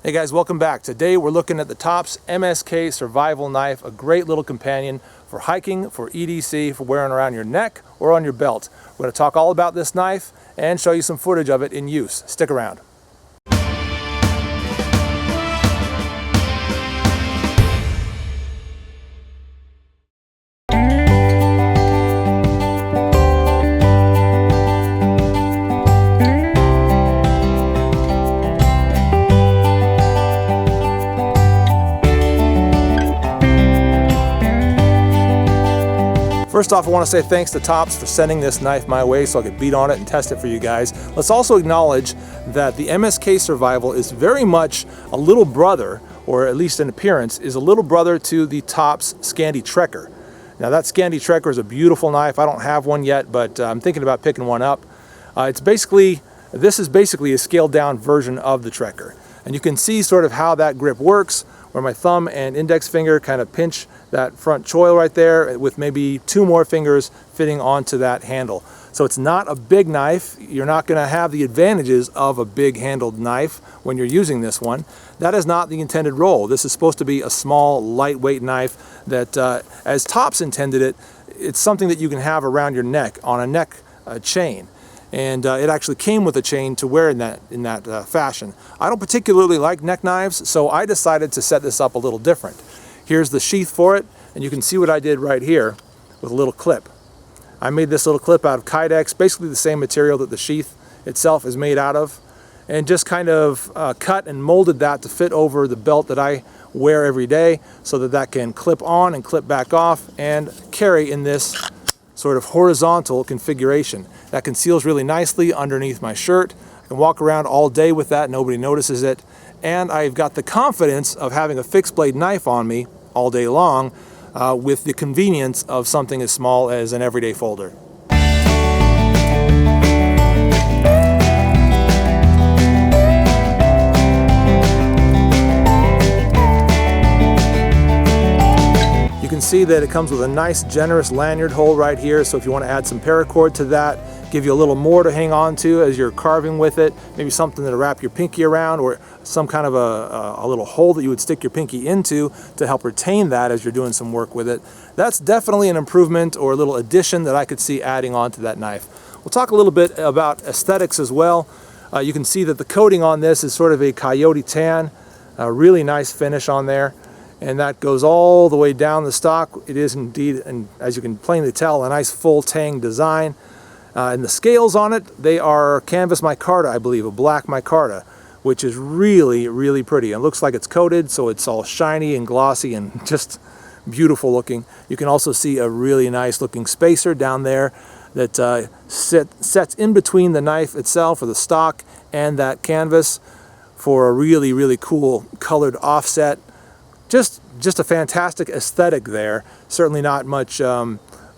Hey guys, welcome back. Today we're looking at the Tops MSK Survival Knife, a great little companion for hiking, for EDC, for wearing around your neck or on your belt. We're going to talk all about this knife and show you some footage of it in use. Stick around. First off, I want to say thanks to Tops for sending this knife my way so I could beat on it and test it for you guys. Let's also acknowledge that the MSK Survival is very much a little brother, or at least in appearance, is a little brother to the Tops Scandi Trekker. Now that Scandi Trekker is a beautiful knife. I don't have one yet, but I'm thinking about picking one up. This is basically a scaled down version of the Trekker. And you can see sort of how that grip works, where my thumb and index finger kind of pinch that front choil right there with maybe two more fingers fitting onto that handle. So it's not a big knife. You're not going to have the advantages of a big handled knife when you're using this one. That is not the intended role. This is supposed to be a small, lightweight knife that, as Tops intended it, it's something that you can have around your neck on a neck chain. And it actually came with a chain to wear in that fashion. I don't particularly like neck knives, so I decided to set this up a little different. Here's the sheath for it, and you can see what I did right here with a little clip. I made this little clip out of Kydex, basically the same material that the sheath itself is made out of, and just kind of cut and molded that to fit over the belt that I wear every day so that that can clip on and clip back off and carry in this sort of horizontal configuration. That conceals really nicely underneath my shirt. I can walk around all day with that, nobody notices it. And I've got the confidence of having a fixed blade knife on me all day long with the convenience of something as small as an everyday folder. You can see that it comes with a nice generous lanyard hole right here, so if you want to add some paracord to that, give you a little more to hang on to as you're carving with it, maybe something to wrap your pinky around, or some kind of a little hole that you would stick your pinky into to help retain that as you're doing some work with it. That's definitely an improvement or a little addition that I could see adding on to that knife. We'll talk a little bit about aesthetics as well. You can see that the coating on this is sort of a coyote tan, a really nice finish on there. And that goes all the way down the stock. It is indeed, and as you can plainly tell, a nice full tang design. And the scales on it, they are canvas micarta, I believe, a black micarta, which is really, really pretty. It looks like it's coated, so it's all shiny and glossy and just beautiful looking. You can also see a really nice looking spacer down there that sets in between the knife itself, or the stock, and that canvas for a really, really cool colored offset. Just a fantastic aesthetic there. Certainly not much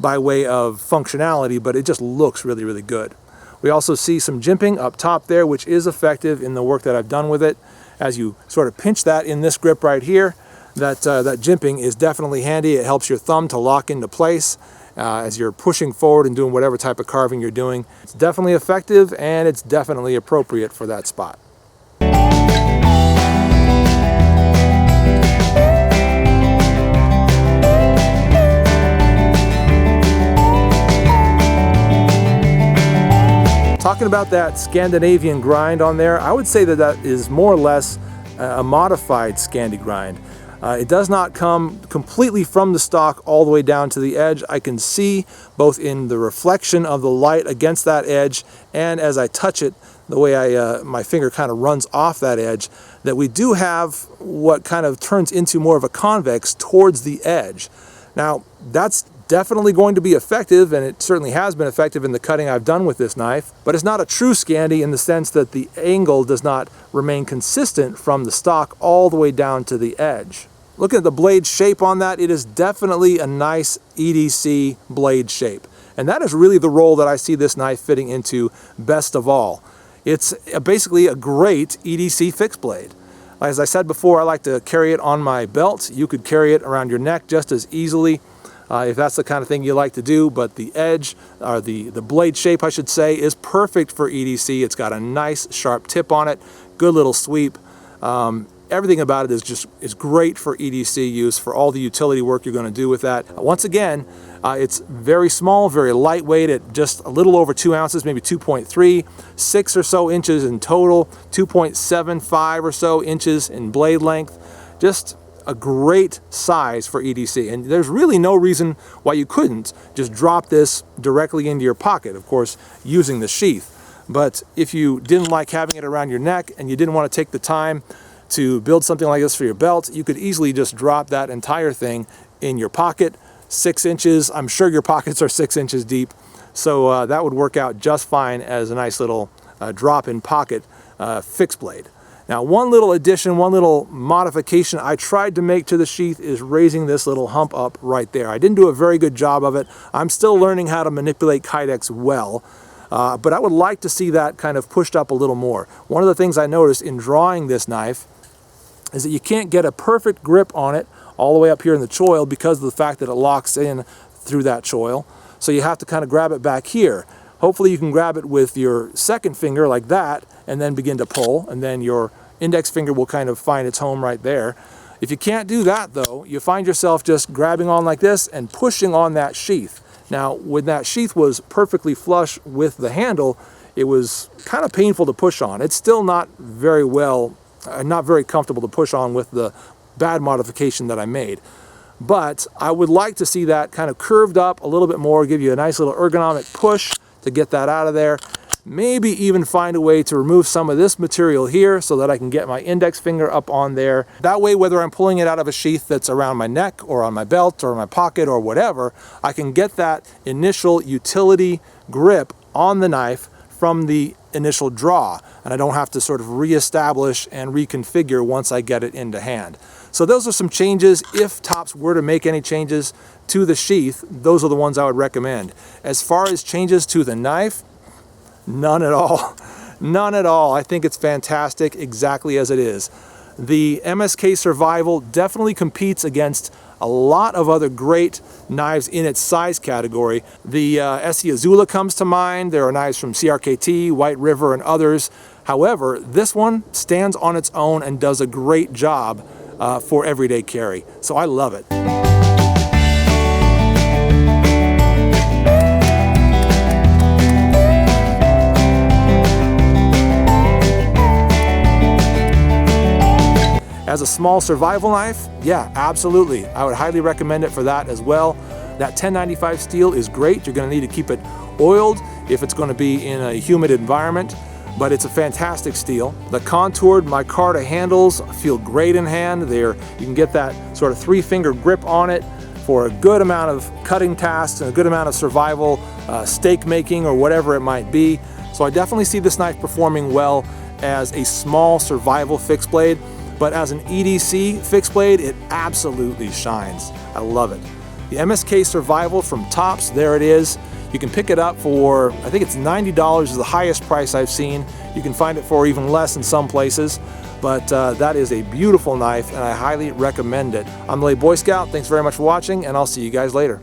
by way of functionality, but it just looks really, really good. We also see some jimping up top there, which is effective in the work that I've done with it. As you sort of pinch that in this grip right here, that jimping is definitely handy. It helps your thumb to lock into place as you're pushing forward and doing whatever type of carving you're doing. It's definitely effective, and it's definitely appropriate for that spot. Talking about that Scandinavian grind on there, I would say that that is more or less a modified Scandi grind. It does not come completely from the stock all the way down to the edge. I can see both in the reflection of the light against that edge and as I touch it, the way my finger kind of runs off that edge, that we do have what kind of turns into more of a convex towards the edge. Now, that's definitely going to be effective, and it certainly has been effective in the cutting I've done with this knife, but it's not a true Scandi in the sense that the angle does not remain consistent from the stock all the way down to the edge. Looking at the blade shape on that, it is definitely a nice EDC blade shape, and that is really the role that I see this knife fitting into best of all. It's basically a great EDC fixed blade. As I said before, I like to carry it on my belt. You could carry it around your neck just as easily. If that's the kind of thing you like to do, but the edge, or the blade shape I should say, is perfect for EDC. It's got a nice sharp tip on it, good little sweep. everything about it is great for EDC use, for all the utility work you're going to do with that. Once again, it's very small, very lightweight at just a little over 2 ounces, maybe 2.3, 6 or so inches in total, 2.75 or so inches in blade length. Just a great size for EDC, and there's really no reason why you couldn't just drop this directly into your pocket, of course using the sheath. But if you didn't like having it around your neck and you didn't want to take the time to build something like this for your belt, you could easily just drop that entire thing in your pocket. 6 inches, I'm sure your pockets are 6 inches deep, so that would work out just fine as a nice little drop-in pocket fixed blade. Now, one little addition, one little modification I tried to make to the sheath is raising this little hump up right there. I didn't do a very good job of it. I'm still learning how to manipulate Kydex well, but I would like to see that kind of pushed up a little more. One of the things I noticed in drawing this knife is that you can't get a perfect grip on it all the way up here in the choil because of the fact that it locks in through that choil. So you have to kind of grab it back here. Hopefully you can grab it with your second finger like that and then begin to pull, and then your index finger will kind of find its home right there. If you can't do that though, you find yourself just grabbing on like this and pushing on that sheath. Now, when that sheath was perfectly flush with the handle, it was kind of painful to push on. It's still not very well, not very comfortable to push on with the bad modification that I made. But I would like to see that kind of curved up a little bit more, give you a nice little ergonomic push to get that out of there. Maybe even find a way to remove some of this material here so that I can get my index finger up on there. That way, whether I'm pulling it out of a sheath that's around my neck or on my belt or my pocket or whatever, I can get that initial utility grip on the knife from the initial draw, and I don't have to sort of reestablish and reconfigure once I get it into hand. So those are some changes. If Tops were to make any changes to the sheath, those are the ones I would recommend. As far as changes to the knife, none at all. None at all. I think it's fantastic exactly as it is. The MSK Survival definitely competes against a lot of other great knives in its size category. The SE Azula comes to mind. There are knives from CRKT, White River, and others. However, this one stands on its own and does a great job for everyday carry. So I love it. As a small survival knife, yeah, absolutely. I would highly recommend it for that as well. That 1095 steel is great. You're going to need to keep it oiled if it's going to be in a humid environment, but it's a fantastic steel. The contoured micarta handles feel great in hand. You can get that sort of 3-finger grip on it for a good amount of cutting tasks and a good amount of survival, steak making or whatever it might be. So I definitely see this knife performing well as a small survival fixed blade. But as an EDC fixed blade, it absolutely shines. I love it. The MSK Survival from Tops, there it is. You can pick it up for, I think it's $90 is the highest price I've seen. You can find it for even less in some places. But that is a beautiful knife, and I highly recommend it. I'm the Late Boy Scout. Thanks very much for watching, and I'll see you guys later.